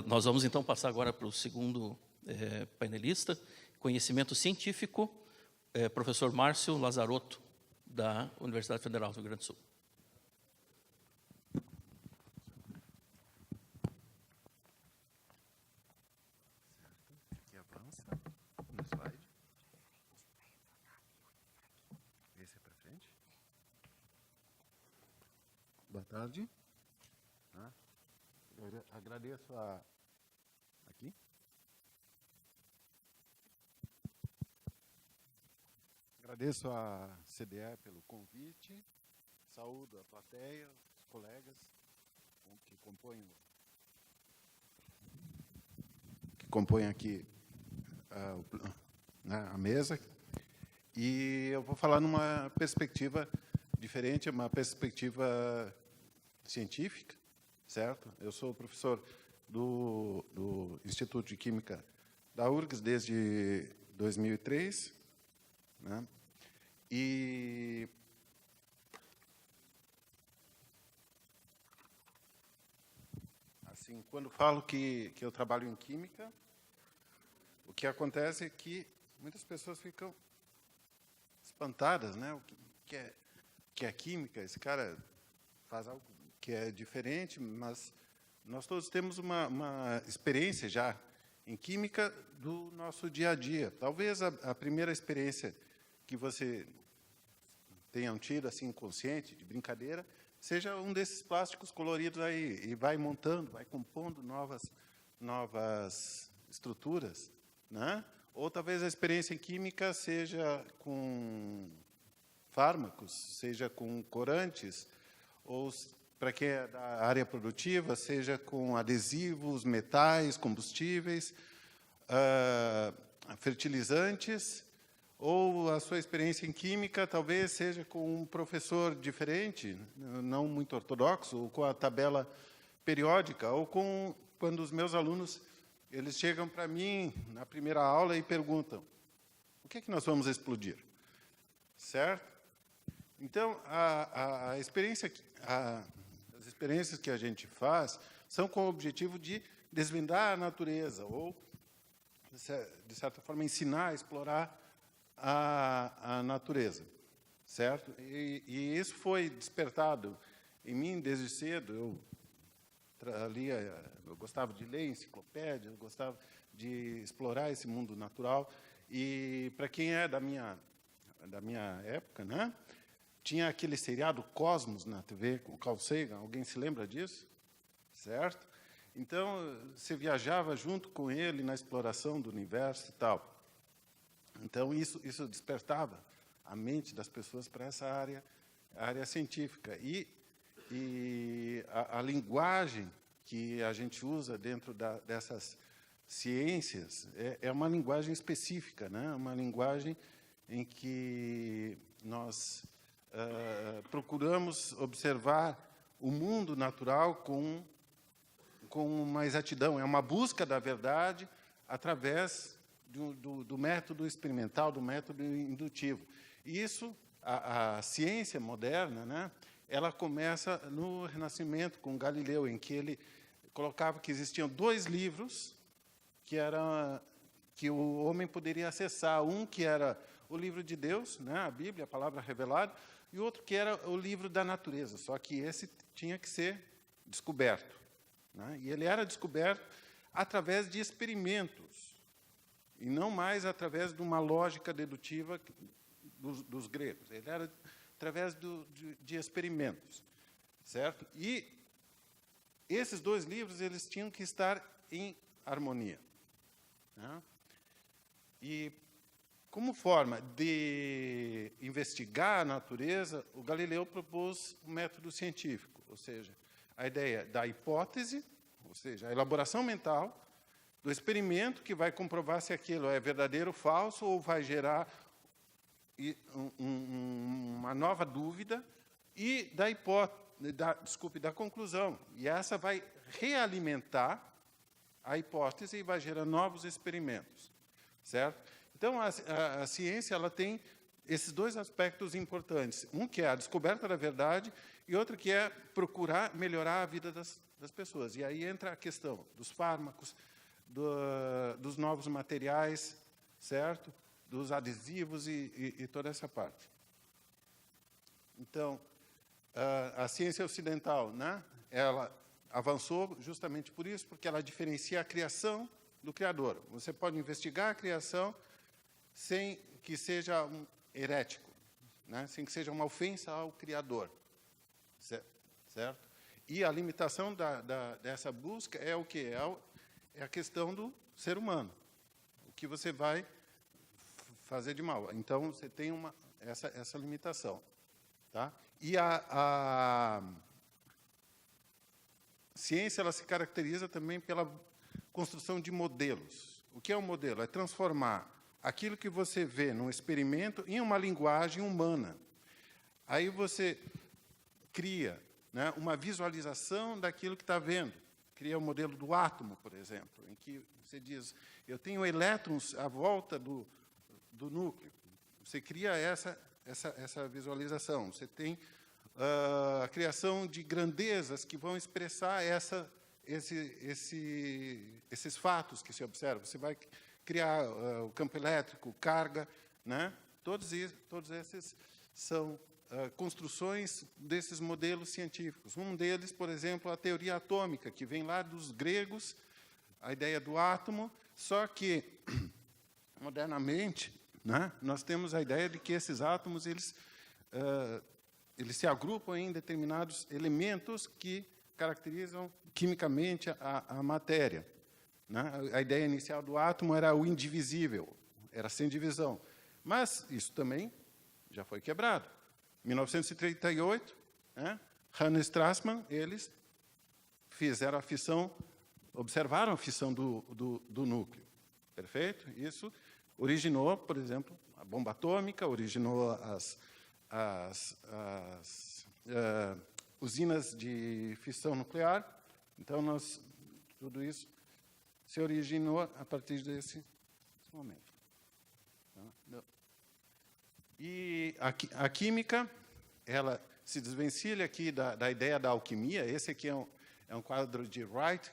Nós vamos, então, passar agora para o segundo painelista, conhecimento científico, professor Márcio Lazarotto, da Universidade Federal do Rio Grande do Sul. Aqui avança no slide. Esse é para frente. Boa tarde. Eu agradeço a... Aqui. Agradeço a CDE pelo convite. Saúdo a plateia, os colegas que compõem aqui a mesa. E eu vou falar numa perspectiva diferente, uma perspectiva científica, certo? Eu sou professor do Instituto de Química da URGS desde 2003, né? E assim, quando falo que eu trabalho em química, o que acontece é que muitas pessoas ficam espantadas, né? O que é química? Esse cara faz algo que é diferente, mas nós todos temos uma experiência já em química do nosso dia a dia. Talvez a primeira experiência que você tenham tido, assim, consciente, de brincadeira, seja um desses plásticos coloridos aí, e vai montando, vai compondo novas estruturas, né? Ou talvez a experiência em química seja com fármacos, seja com corantes, ou, para quem é da área produtiva, seja com adesivos, metais, combustíveis, fertilizantes, ou a sua experiência em química talvez seja com um professor diferente, não muito ortodoxo, ou com a tabela periódica, ou com quando os meus alunos eles chegam para mim na primeira aula e perguntam: o que é que nós vamos explodir? Certo? Então, as experiências que a gente faz são com o objetivo de desvendar a natureza, ou, de certa forma, ensinar, explorar a natureza, certo? E isso foi despertado em mim desde cedo. Eu gostava de ler enciclopédia, eu gostava de explorar esse mundo natural. E, para quem é da minha época, né, tinha aquele seriado Cosmos na TV, com o Carl Sagan. Alguém se lembra disso? Certo? Então, você viajava junto com ele na exploração do universo e tal. Então, isso despertava a mente das pessoas para essa área científica. E a linguagem que a gente usa dentro dessas ciências é uma linguagem específica, né? Uma linguagem em que nós procuramos observar o mundo natural com uma exatidão. É uma busca da verdade através do método experimental, do método indutivo. E isso, a ciência moderna, né, ela começa no Renascimento, com Galileu, em que ele colocava que existiam 2 livros que o homem poderia acessar. Um que era o livro de Deus, né, a Bíblia, a palavra revelada, e outro que era o livro da natureza, só que esse tinha que ser descoberto, né? E ele era descoberto através de experimentos, e não mais através de uma lógica dedutiva dos gregos. Ele era através de experimentos, certo? E esses 2 livros eles tinham que estar em harmonia, né? E, como forma de investigar a natureza, o Galileu propôs um método científico, ou seja, a ideia da hipótese, ou seja, a elaboração mental, do experimento que vai comprovar se aquilo é verdadeiro ou falso, ou vai gerar uma nova dúvida, e da conclusão. E essa vai realimentar a hipótese e vai gerar novos experimentos, certo? Então, a ciência ela tem esses 2 aspectos importantes. Um que é a descoberta da verdade e outro que é procurar melhorar a vida das pessoas. E aí entra a questão dos fármacos, dos novos materiais, certo? Dos adesivos e toda essa parte. Então, a ciência ocidental, né, ela avançou justamente por isso, porque ela diferencia a criação do criador. Você pode investigar a criação sem que seja herético, né, sem que seja uma ofensa ao criador, certo? E a limitação dessa busca é o quê? É a questão do ser humano. O que você vai fazer de mal. Então, você tem essa limitação. Tá? E a ciência ela se caracteriza também pela construção de modelos. O que é um modelo? É transformar aquilo que você vê num experimento em uma linguagem humana. Aí você cria, né, uma visualização daquilo que está vendo. Cria o modelo do átomo, por exemplo, em que você diz, eu tenho elétrons à volta do núcleo. Você cria essa visualização. Você tem a criação de grandezas que vão expressar esses fatos que se observam. Você vai criar o campo elétrico, carga, né? Todos esses são construções desses modelos científicos. Um deles, por exemplo, a teoria atômica, que vem lá dos gregos, a ideia do átomo, só que, modernamente, né, nós temos a ideia de que esses átomos eles se agrupam em determinados elementos que caracterizam quimicamente a matéria. Né? A ideia inicial do átomo era o indivisível, era sem divisão. Mas isso também já foi quebrado. Em 1938, né, Hahn e Strassmann, eles fizeram a fissão, observaram a fissão do núcleo. Perfeito? Isso originou, por exemplo, a bomba atômica, originou as usinas de fissão nuclear. Então, tudo isso se originou a partir desse momento. E a química, ela se desvencilha aqui da ideia da alquimia. Esse aqui é um quadro de Wright,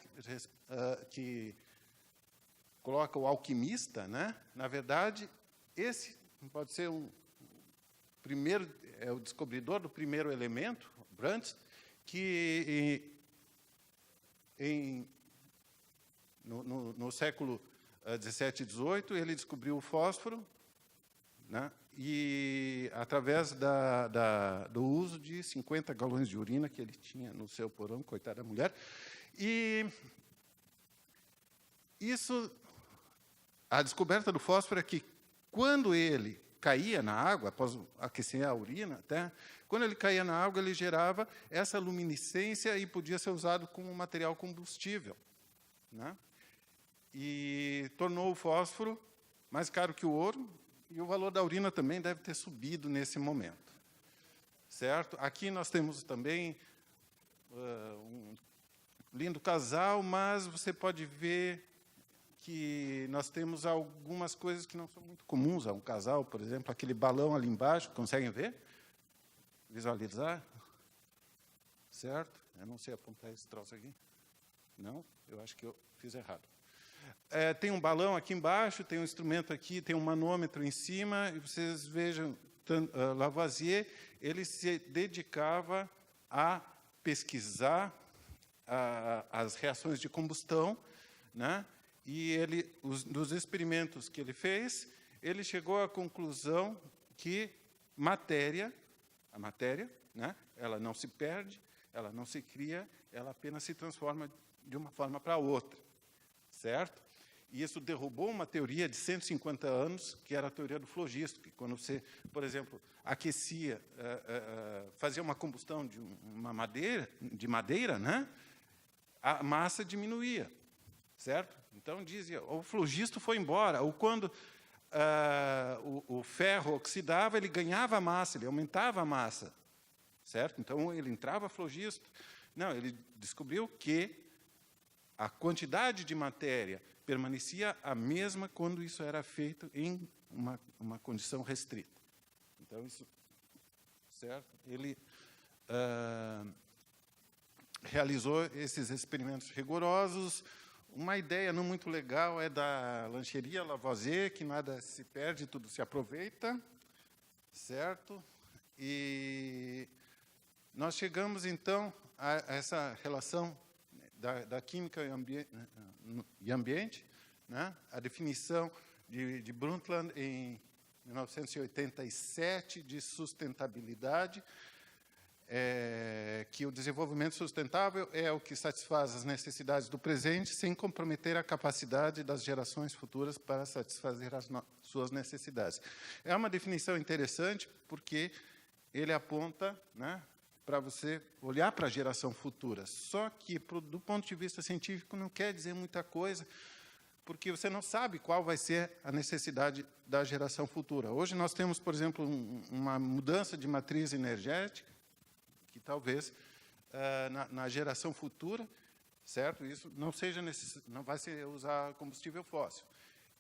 que coloca o alquimista, né? Na verdade, esse pode ser o descobridor do primeiro elemento, Brandt, que no século XVII e XVIII ele descobriu o fósforo, né? E através do uso de 50 galões de urina que ele tinha no seu porão, coitada da mulher. E a descoberta do fósforo é que, quando ele caía na água, após aquecer a urina, quando ele caía na água, ele gerava essa luminescência e podia ser usado como material combustível, né? E tornou o fósforo mais caro que o ouro, e o valor da urina também deve ter subido nesse momento. Certo? Aqui nós temos também um lindo casal, mas você pode ver que nós temos algumas coisas que não são muito comuns a um casal. Por exemplo, aquele balão ali embaixo, conseguem ver? Visualizar? Certo? Eu não sei apontar esse troço aqui. Não? Eu acho que eu fiz errado. Tem um balão aqui embaixo, tem um instrumento aqui, tem um manômetro em cima, e vocês vejam, Lavoisier, ele se dedicava a pesquisar as reações de combustão, né? E dos experimentos que ele fez, ele chegou à conclusão que a matéria, né, ela não se perde, ela não se cria, ela apenas se transforma de uma forma para outra. Certo? E isso derrubou uma teoria de 150 anos, que era a teoria do flogisto, que quando você, por exemplo, aquecia, fazia uma combustão de madeira, né, a massa diminuía, certo? Então, dizia, o flogisto foi embora, ou quando o ferro oxidava, ele ganhava massa, ele aumentava a massa, certo? Então, ele entrava flogisto. Não, ele descobriu que a quantidade de matéria permanecia a mesma quando isso era feito em uma condição restrita. Então, isso, certo? Ele realizou esses experimentos rigorosos. Uma ideia não muito legal é da lancheria Lavoisier, que nada se perde, tudo se aproveita, certo? E nós chegamos, então, a essa relação da química e ambiente, né? A definição de Brundtland, em 1987, de sustentabilidade, que o desenvolvimento sustentável é o que satisfaz as necessidades do presente sem comprometer a capacidade das gerações futuras para satisfazer as suas necessidades. É uma definição interessante porque ele aponta, né, para você olhar para a geração futura. Só que, do ponto de vista científico, não quer dizer muita coisa, porque você não sabe qual vai ser a necessidade da geração futura. Hoje nós temos, por exemplo, uma mudança de matriz energética, que talvez na geração futura, certo? Isso não vai ser usar combustível fóssil.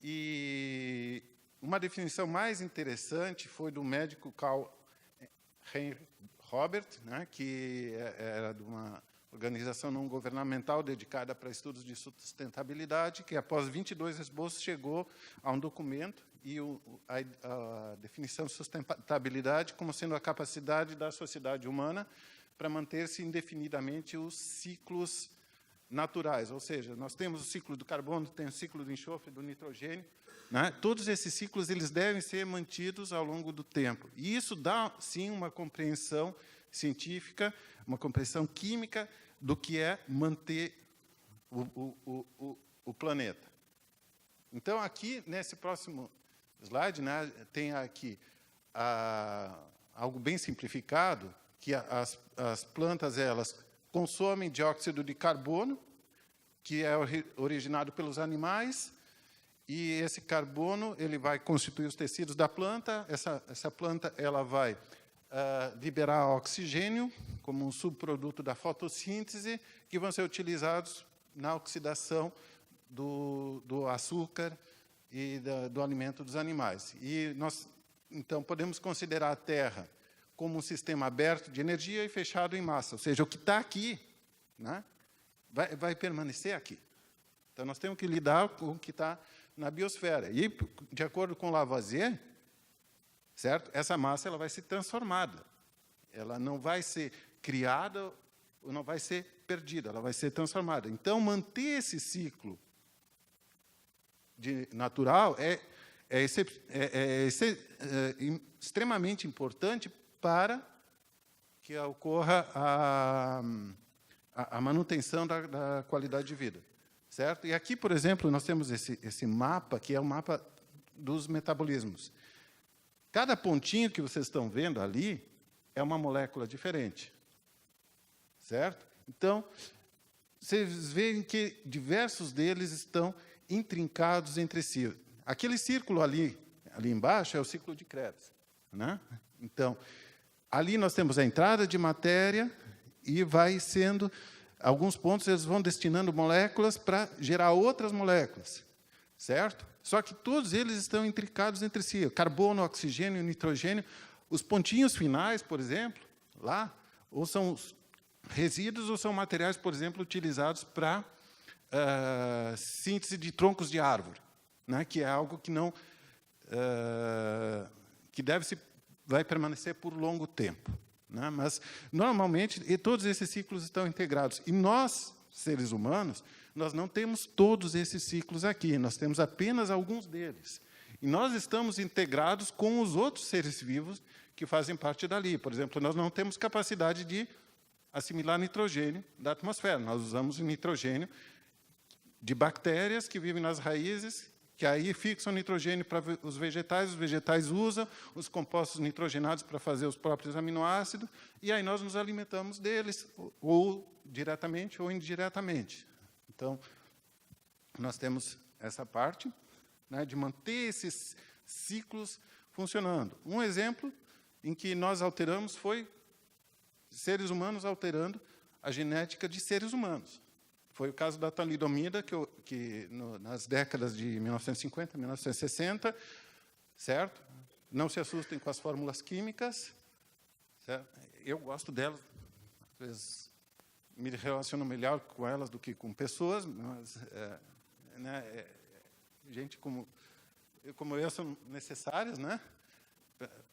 E uma definição mais interessante foi do médico Carl Heinrich Robert, né, que era de uma organização não governamental dedicada para estudos de sustentabilidade, que após 22 esboços chegou a um documento e a definição de sustentabilidade como sendo a capacidade da sociedade humana para manter-se indefinidamente os ciclos naturais. Ou seja, nós temos o ciclo do carbono, tem o ciclo do enxofre, do nitrogênio, né? Todos esses ciclos eles devem ser mantidos ao longo do tempo. E isso dá, sim, uma compreensão científica, uma compreensão química do que é manter o planeta. Então, aqui, nesse próximo slide, né, tem aqui algo bem simplificado, que as plantas elas consomem dióxido de carbono, que é originado pelos animais, e esse carbono ele vai constituir os tecidos da planta. Essa planta ela vai liberar oxigênio como um subproduto da fotossíntese, que vão ser utilizados na oxidação do açúcar e do alimento dos animais. E nós, então, podemos considerar a Terra como um sistema aberto de energia e fechado em massa. Ou seja, o que está aqui, né, vai permanecer aqui. Então, nós temos que lidar com o que está na biosfera. E, de acordo com Lavoisier, certo? Essa massa ela vai ser transformada. Ela não vai ser criada ou não vai ser perdida, ela vai ser transformada. Então, manter esse ciclo natural é extremamente importante para que ocorra a manutenção da qualidade de vida. Certo? E aqui, por exemplo, nós temos esse mapa, que é o mapa dos metabolismos. Cada pontinho que vocês estão vendo ali é uma molécula diferente. Certo? Então, vocês veem que diversos deles estão intrincados entre si. Aquele círculo ali embaixo é o ciclo de Krebs, né? Então, ali nós temos a entrada de matéria e vai sendo... Alguns pontos eles vão destinando moléculas para gerar outras moléculas, certo? Só que todos eles estão intrincados entre si. Carbono, oxigênio, nitrogênio. Os pontinhos finais, por exemplo, lá, ou são resíduos ou são materiais, por exemplo, utilizados para síntese de troncos de árvore, né? Que é algo que não que vai permanecer por longo tempo. Né? Mas, normalmente, todos esses ciclos estão integrados. E nós, seres humanos, nós não temos todos esses ciclos aqui, nós temos apenas alguns deles. E nós estamos integrados com os outros seres vivos que fazem parte dali. Por exemplo, nós não temos capacidade de assimilar nitrogênio da atmosfera. Nós usamos o nitrogênio de bactérias que vivem nas raízes, que aí fixam nitrogênio para os vegetais usam os compostos nitrogenados para fazer os próprios aminoácidos, e aí nós nos alimentamos deles, ou diretamente ou indiretamente. Então, nós temos essa parte, né, de manter esses ciclos funcionando. Um exemplo em que nós alteramos foi seres humanos alterando a genética de seres humanos. Foi o caso da talidomida, que nas décadas de 1950, 1960, certo? Não se assustem com as fórmulas químicas, certo? Eu gosto delas, às vezes me relaciono melhor com elas do que com pessoas, mas gente como eu são necessárias, né,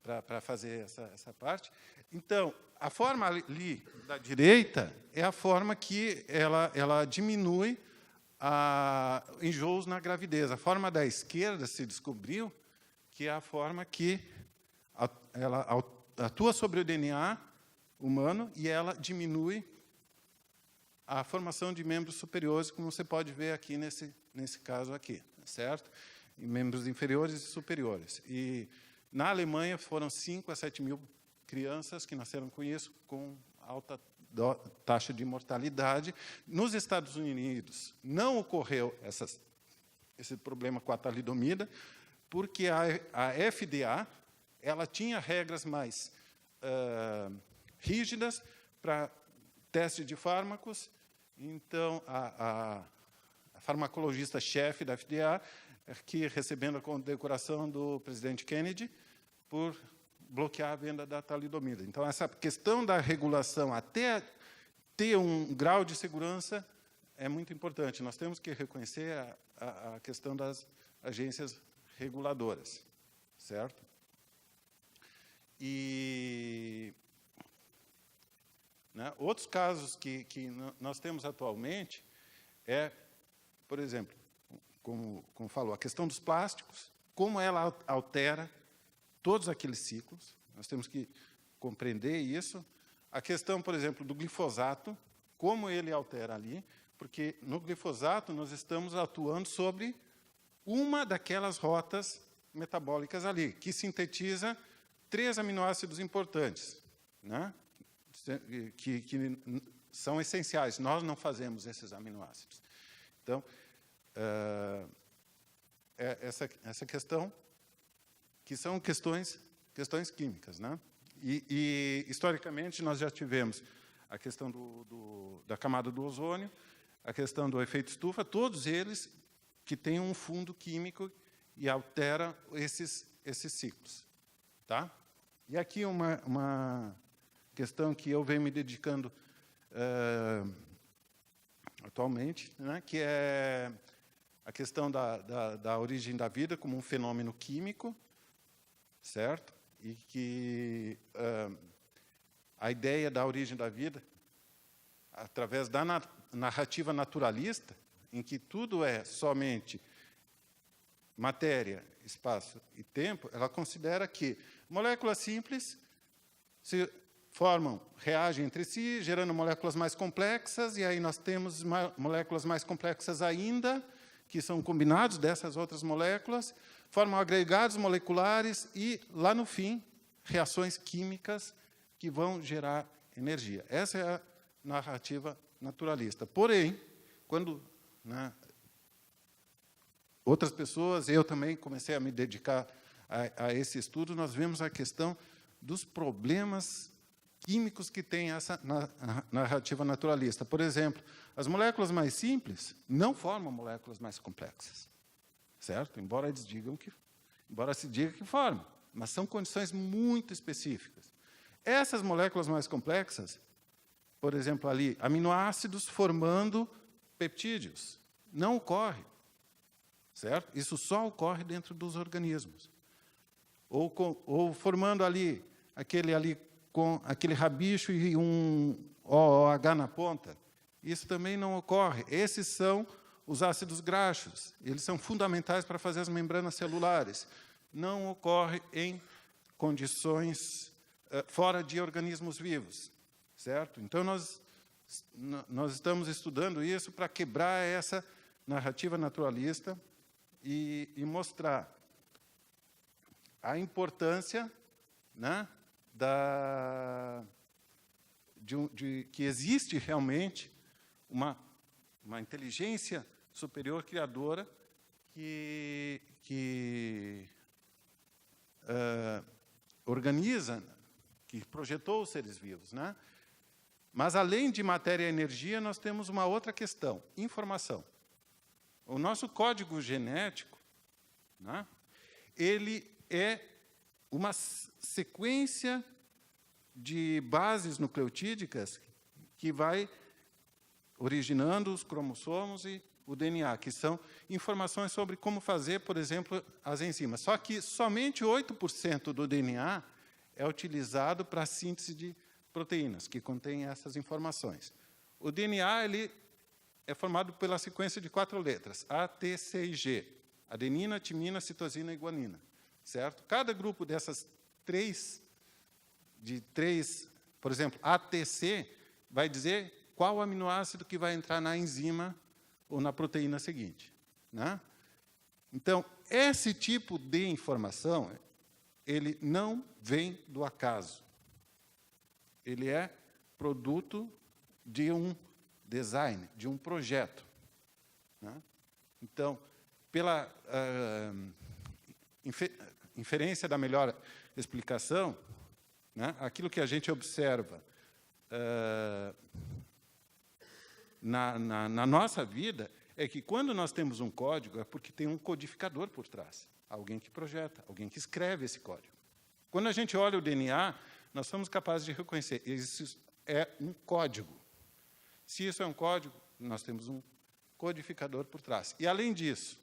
para fazer essa parte. Então, a forma ali da direita é a forma que ela diminui enjoos na gravidez. A forma da esquerda se descobriu que é a forma que ela atua sobre o DNA humano e ela diminui a formação de membros superiores, como você pode ver aqui nesse caso aqui, certo? Em membros inferiores e superiores. E na Alemanha foram 5 a 7 mil crianças que nasceram com isso, com alta taxa de mortalidade. Nos Estados Unidos não ocorreu esse problema com a talidomida, porque a FDA ela tinha regras mais rígidas para teste de fármacos. Então, a farmacologista-chefe da FDA, aqui recebendo a condecoração do presidente Kennedy, por bloquear a venda da talidomida. Então, essa questão da regulação, até ter um grau de segurança, é muito importante. Nós temos que reconhecer a questão das agências reguladoras, certo? E outros casos que nós temos atualmente por exemplo, como falou, a questão dos plásticos, como ela altera todos aqueles ciclos, nós temos que compreender isso. A questão, por exemplo, do glifosato, como ele altera ali, porque no glifosato nós estamos atuando sobre uma daquelas rotas metabólicas ali, que sintetiza 3 aminoácidos importantes, né? que são essenciais. Nós não fazemos esses aminoácidos. Então, essa questão, que são questões químicas, né? E historicamente, nós já tivemos a questão da camada do ozônio, a questão do efeito estufa, todos eles que têm um fundo químico e altera esses ciclos. Tá? E aqui uma questão que eu venho me dedicando atualmente, né, que é a questão da origem da vida como um fenômeno químico, certo? E que a ideia da origem da vida, através da narrativa naturalista, em que tudo é somente matéria, espaço e tempo, ela considera que moléculas simples se reagem entre si, gerando moléculas mais complexas, e aí nós temos moléculas mais complexas ainda, que são combinados dessas outras moléculas, formam agregados moleculares e, lá no fim, reações químicas que vão gerar energia. Essa é a narrativa naturalista. Porém, quando outras pessoas, eu também comecei a me dedicar a esse estudo, nós vemos a questão dos problemas químicos que tem essa narrativa naturalista. Por exemplo, as moléculas mais simples não formam moléculas mais complexas, certo? Embora se diga que formam, mas são condições muito específicas. Essas moléculas mais complexas, por exemplo, ali, aminoácidos formando peptídeos, não ocorre, certo? Isso só ocorre dentro dos organismos. Ou formando ali, com aquele rabicho e um OH na ponta. Isso também não ocorre. Esses são os ácidos graxos. Eles são fundamentais para fazer as membranas celulares. Não ocorre em condições fora de organismos vivos, certo? Então, nós estamos estudando isso para quebrar essa narrativa naturalista e mostrar a importância, né, de que existe realmente uma inteligência superior criadora que organiza, que projetou os seres vivos, né? Mas, além de matéria e energia, nós temos uma outra questão, informação. O nosso código genético, né, ele é uma sequência de bases nucleotídicas que vai originando os cromossomos e o DNA, que são informações sobre como fazer, por exemplo, as enzimas. Só que somente 8% do DNA é utilizado para a síntese de proteínas, que contém essas informações. O DNA ele é formado pela sequência de 4 letras, A, T, C e G. Adenina, timina, citosina e guanina. Certo? Cada grupo dessas três, por exemplo, ATC, vai dizer qual aminoácido que vai entrar na enzima ou na proteína seguinte. Né? Então, esse tipo de informação, ele não vem do acaso. Ele é produto de um design, de um projeto. Né? Então, pela inferência da melhor explicação, né, aquilo que a gente observa na nossa vida é que, quando nós temos um código, é porque tem um codificador por trás. Alguém que projeta, alguém que escreve esse código. Quando a gente olha o DNA, nós somos capazes de reconhecer, isso é um código. Se isso é um código, nós temos um codificador por trás. E, além disso,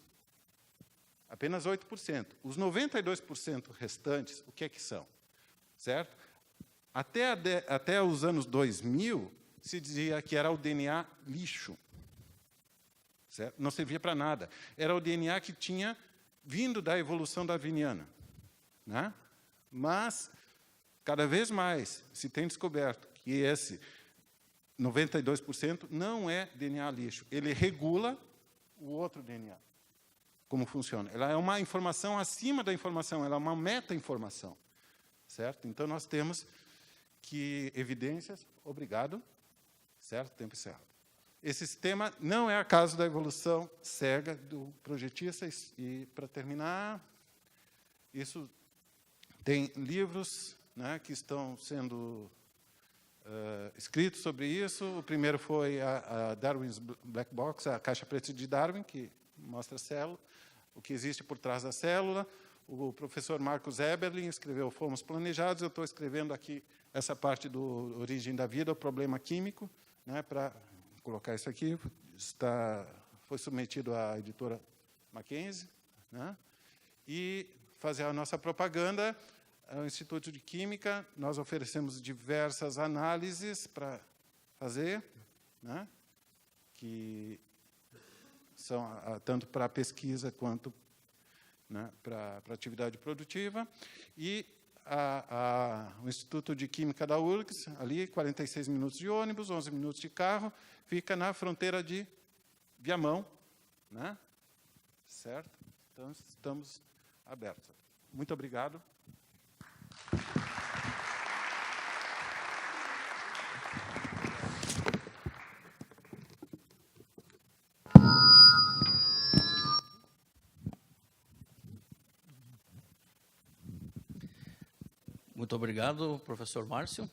apenas 8%. Os 92% restantes, o que é que são? Certo? Até os anos 2000, se dizia que era o DNA lixo. Certo? Não servia para nada. Era o DNA que tinha vindo da evolução darwiniana. Né? Mas, cada vez mais, se tem descoberto que esse 92% não é DNA lixo. Ele regula o outro DNA. Como funciona? Ela é uma informação acima da informação, ela é uma meta-informação. Certo? Então, nós temos que evidências... Obrigado. Certo? Tempo encerrado. Esse sistema não é acaso da evolução cega do projetista. E, para terminar, isso tem livros, né, que estão sendo escritos sobre isso. O primeiro foi a Darwin's Black Box, a caixa preta de Darwin, que mostra a célula, o que existe por trás da célula. O professor Marcus Eberlin escreveu Fomos Planejados. Eu estou escrevendo aqui essa parte do Origem da Vida, o Problema Químico, né, para colocar isso aqui. Foi submetido à editora Mackenzie. Né, e fazer a nossa propaganda, ao Instituto de Química, nós oferecemos diversas análises para fazer, né, que são tanto para a pesquisa quanto, né, para a atividade produtiva. E o Instituto de Química da URGS, ali, 46 minutos de ônibus, 11 minutos de carro, fica na fronteira de Viamão. Né? Certo? Então, estamos abertos. Muito obrigado. Muito obrigado, professor Márcio.